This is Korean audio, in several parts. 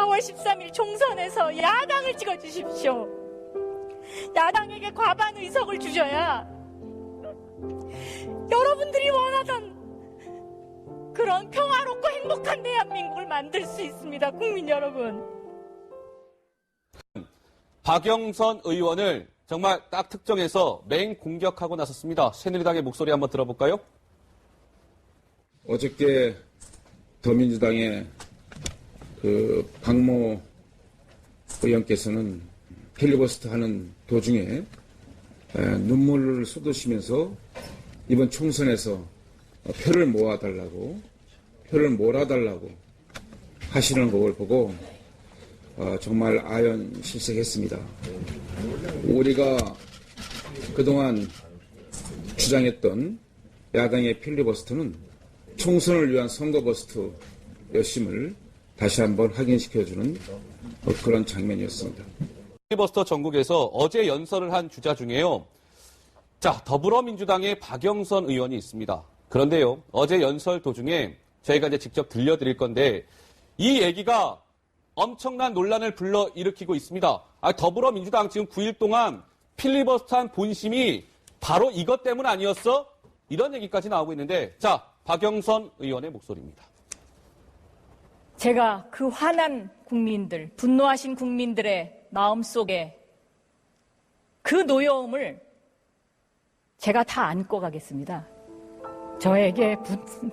4월 13일 총선에서 야당을 찍어주십시오. 야당에게 과반 의석을 주셔야 여러분들이 원하던 그런 평화롭고 행복한 대한민국을 만들 수 있습니다. 국민 여러분. 박영선 의원을 정말 딱 특정해서 맹 공격하고 나섰습니다. 새누리당의 목소리 한번 들어볼까요? 어저께 더민주당의 박모 의원께서는 필리버스터 하는 도중에 눈물을 쏟으시면서 이번 총선에서 표를 모아달라고, 표를 몰아달라고 하시는 걸 보고 정말 아연실색했습니다. 우리가 그동안 주장했던 야당의 필리버스터는 총선을 위한 선거버스터였음을 다시 한번 확인시켜주는 그런 장면이었습니다. 필리버스터 전국에서 어제 연설을 한 주자 중에요. 자, 더불어민주당의 박영선 의원이 있습니다. 그런데요, 어제 연설 도중에 저희가 이제 직접 들려드릴 건데 이 얘기가 엄청난 논란을 불러일으키고 있습니다. 더불어민주당 지금 9일 동안 필리버스터한 본심이 바로 이것 때문 아니었어? 이런 얘기까지 나오고 있는데, 자, 박영선 의원의 목소리입니다. 제가 그 화난 국민들, 분노하신 국민들의 마음속에 그 노여움을 제가 다 안고 가겠습니다. 저에게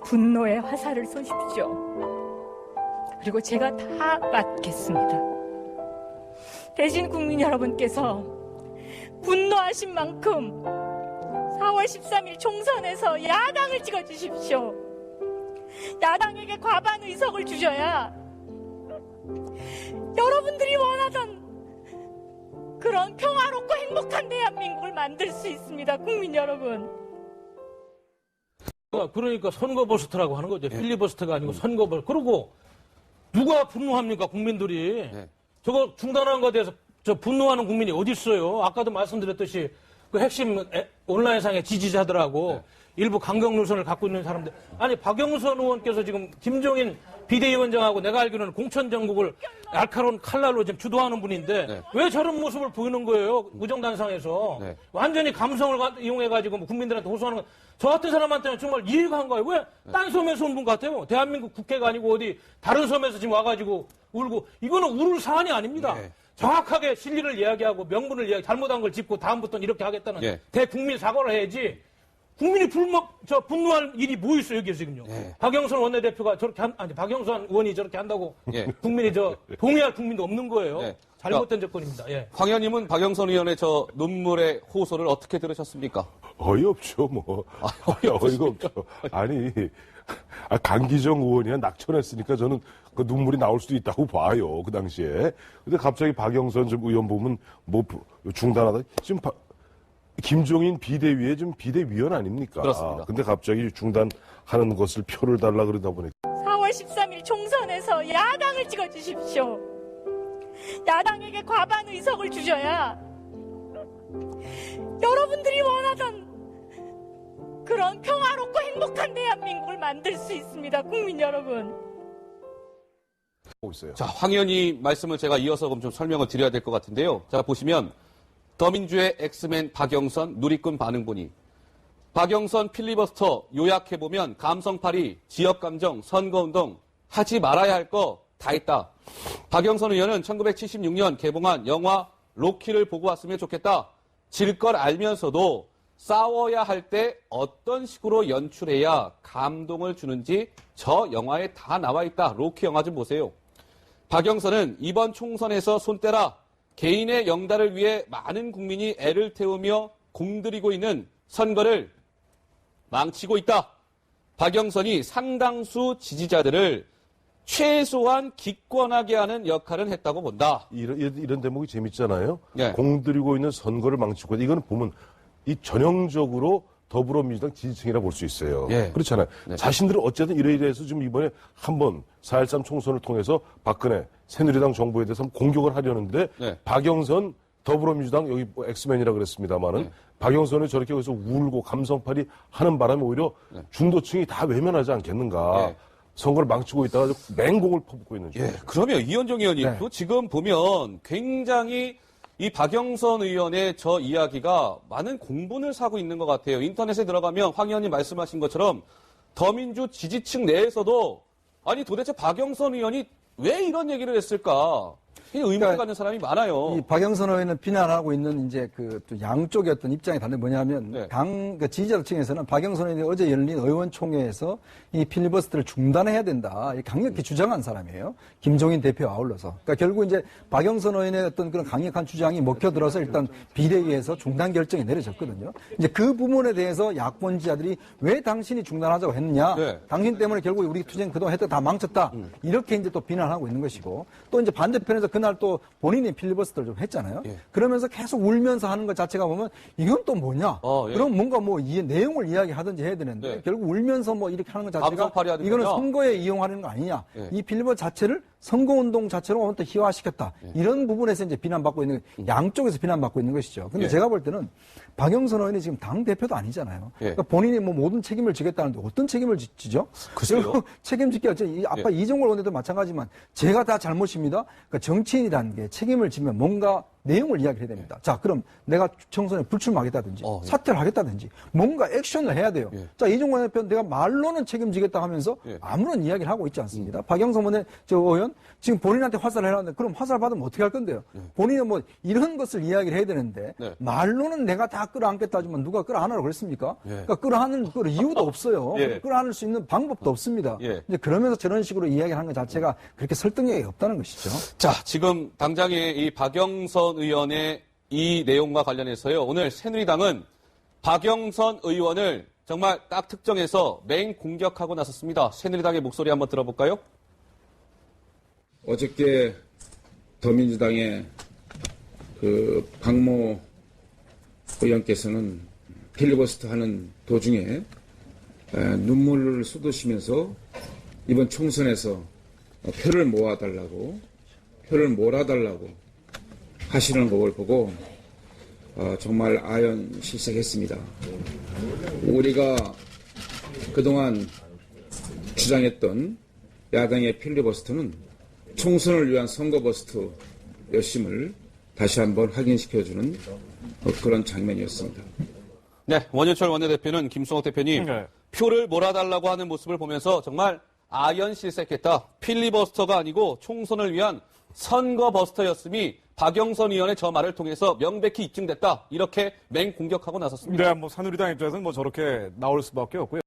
분노의 화살을 쏘십시오. 그리고 제가 다 맡겠습니다. 대신 국민 여러분께서 분노하신 만큼 4월 13일 총선에서 야당을 찍어주십시오. 야당에게 과반 의석을 주셔야 여러분들이 원하던 그런 평화롭고 행복한 대한민국을 만들 수 있습니다. 국민 여러분. 그러니까 선거버스터라고 하는 거죠. 필리버스터가 아니고 선거버스터. 그리고 누가 분노합니까, 국민들이? 저거 중단한 것에 대해서 저 분노하는 국민이 어디 있어요? 아까도 말씀드렸듯이 그 핵심 온라인상의 지지자들하고 일부 강경 노선을 갖고 있는 사람들. 아니, 박영선 의원께서 지금 김종인 비대위원장하고 내가 알기로는 공천 정국을 날카로운 칼날로 지금 주도하는 분인데 왜 저런 모습을 보이는 거예요? 무정단상에서. 완전히 감성을 이용해가지고 국민들한테 호소하는 거. 저 같은 사람한테는 정말 이해가 안 가요. 왜? 딴 섬에서 온 분 같아요. 대한민국 국회가 아니고 어디 다른 섬에서 지금 와가지고 울고. 이거는 울을 사안이 아닙니다. 정확하게 진리를 이야기하고 명분을 잘못한 걸 짚고 다음부터는 이렇게 하겠다는 대국민 사과를 해야지. 국민이 분노할 일이 뭐 있어요, 여기서 지금요. 박영선 원내대표가 저렇게 박영선 의원이 저렇게 한다고 국민이 동의할 국민도 없는 거예요. 잘못된 접근입니다. 황 의원님은 박영선 의원의 저 눈물의 호소를 어떻게 들으셨습니까? 어이없죠, 뭐. 어이가 없죠. 아니, 강기정 의원이야 낙천했으니까 저는 그 눈물이 나올 수도 있다고 봐요, 그 당시에. 근데 갑자기 박영선 의원 보면 뭐 중단하다. 지금 김종인 비대위의 좀 비대위원 아닙니까? 그렇습니다. 근데 갑자기 중단하는 것을 표를 달라 그러다 보니까. 4월 13일 총선에서 야당을 찍어주십시오. 야당에게 과반 의석을 주셔야 여러분들이 원하던 그런 평화롭고 행복한 대한민국을 만들 수 있습니다. 국민 여러분. 자, 황 의원님 말씀을 제가 이어서 좀 설명을 드려야 될 것 같은데요. 자, 보시면 더민주의 엑스맨 박영선 누리꾼 반응본이 박영선 필리버스터 요약해보면 감성팔이, 지역감정, 선거운동 하지 말아야 할 거 다 했다. 박영선 의원은 1976년 개봉한 영화 로키를 보고 왔으면 좋겠다. 질 걸 알면서도 싸워야 할 때 어떤 식으로 연출해야 감동을 주는지 저 영화에 다 나와 있다. 로키 영화 좀 보세요. 박영선은 이번 총선에서 손 떼라. 개인의 영달을 위해 많은 국민이 애를 태우며 공들이고 있는 선거를 망치고 있다. 박영선이 상당수 지지자들을 최소한 기권하게 하는 역할은 했다고 본다. 이런 대목이 재밌잖아요. 공들이고 있는 선거를 망치고 이거는 보면 이 전형적으로 더불어민주당 지지층이라 볼 수 있어요. 그렇잖아요. 자신들은 어쨌든 이래서 지금 이번에 한번 4.13 총선을 통해서 박근혜 새누리당 정부에 대해서 공격을 하려는데 박영선 더불어민주당 여기 뭐 엑스맨이라 그랬습니다만은 박영선이 저렇게 해서 울고 감성팔이 하는 바람에 오히려 중도층이 다 외면하지 않겠는가. 선거를 망치고 있다가 맹공을 퍼붓고 있는 중이에요. 예, 그러면 이현정 의원님, 네. 또 지금 보면 굉장히 이 박영선 의원의 저 이야기가 많은 공분을 사고 있는 것 같아요. 인터넷에 들어가면 황 의원님 말씀하신 것처럼 더민주 지지층 내에서도 아니 도대체 박영선 의원이 왜 이런 얘기를 했을까? 의문을 그러니까 갖는 사람이 많아요. 이 박영선 의원은 비난하고 있는 이제 또 양쪽의 어떤 입장이 다른데 뭐냐면 네. 그 지지자층에서는 박영선 의원이 어제 열린 의원총회에서 이 필리버스터를 중단해야 된다. 강력히 주장한 사람이에요. 김종인 대표와 아울러서. 그러니까 결국 이제 박영선 의원의 어떤 그런 강력한 주장이 먹혀들어서 일단 비대위에서 중단 결정이 내려졌거든요. 이제 그 부분에 대해서 야권 지지자들이 왜 당신이 중단하자고 했느냐. 네. 당신 때문에 결국 우리 투쟁 그동안 했던 다 망쳤다. 이렇게 이제 또 비난하고 있는 것이고 또 이제 반대편에서 그날 또 본인이 필리버스터를 좀 했잖아요. 예. 그러면서 계속 울면서 하는 것 자체가 보면 이건 또 뭐냐? 예. 그럼 뭔가 뭐 내용을 이야기하든지 해야 되는데 네. 결국 울면서 뭐 이렇게 하는 것 자체가 감성팔이 하는 이거는 거냐? 선거에 이용하는 거 아니냐? 예. 이 필리버스터 자체를 선거운동 자체로 또 희화시켰다. 이런 부분에서 이제 비난받고 있는 양쪽에서 비난받고 있는 것이죠. 근데 예. 제가 볼 때는 박영선 의원이 지금 당 대표도 아니잖아요. 예. 그러니까 본인이 뭐 모든 책임을 지겠다는데 어떤 책임을 지죠? 글쎄요. 그리고 책임지기 아빠 예. 이종걸 의원도 마찬가지지만 제가 다 잘못입니다. 그러니까 정치인이라는 게 책임을 지면 뭔가 내용을 이야기해야 됩니다. 자, 그럼 내가 총선에 불출마하겠다든지 예. 사퇴를 하겠다든지 뭔가 액션을 해야 돼요. 예. 자, 이종걸 대표 내가 말로는 책임지겠다 하면서 예. 아무런 이야기를 하고 있지 않습니다. 박영선 의원 지금 본인한테 화살을 해놨는데 그럼 화살 받으면 어떻게 할 건데요? 본인은 뭐 이런 것을 이야기를 해야 되는데 네. 말로는 내가 다 끌어안겠다 하지만 누가 끌어안으라고 그랬습니까? 예. 그러니까 끌어안을 이유도 없어요. 예. 끌어안을 수 있는 방법도 없습니다. 예. 이제 그러면서 저런 식으로 이야기를 하는 것 자체가 그렇게 설득력이 없다는 것이죠. 자, 지금 당장에 이 박영선 의원의 이 내용과 관련해서요. 오늘 새누리당은 박영선 의원을 정말 딱 특정해서 맹 공격하고 나섰습니다. 새누리당의 목소리 한번 들어볼까요? 어저께 더민주당의 그 박모 의원께서는 필리버스터 하는 도중에 눈물을 쏟으시면서 이번 총선에서 표를 모아달라고 표를 몰아달라고 하시는 걸 보고 정말 아연실색했습니다. 우리가 그동안 주장했던 야당의 필리버스터는 총선을 위한 선거버스터였음을 다시 한번 확인시켜주는 그런 장면이었습니다. 네, 원유철 원내대표는 김승옥 대표님 네. 표를 몰아달라고 하는 모습을 보면서 정말 아연실색했다. 필리버스터가 아니고 총선을 위한 선거버스터였음이 박영선 의원의 저 말을 통해서 명백히 입증됐다. 이렇게 맹 공격하고 나섰습니다. 네, 뭐 새누리당 입장에서는 뭐 저렇게 나올 수밖에 없고요.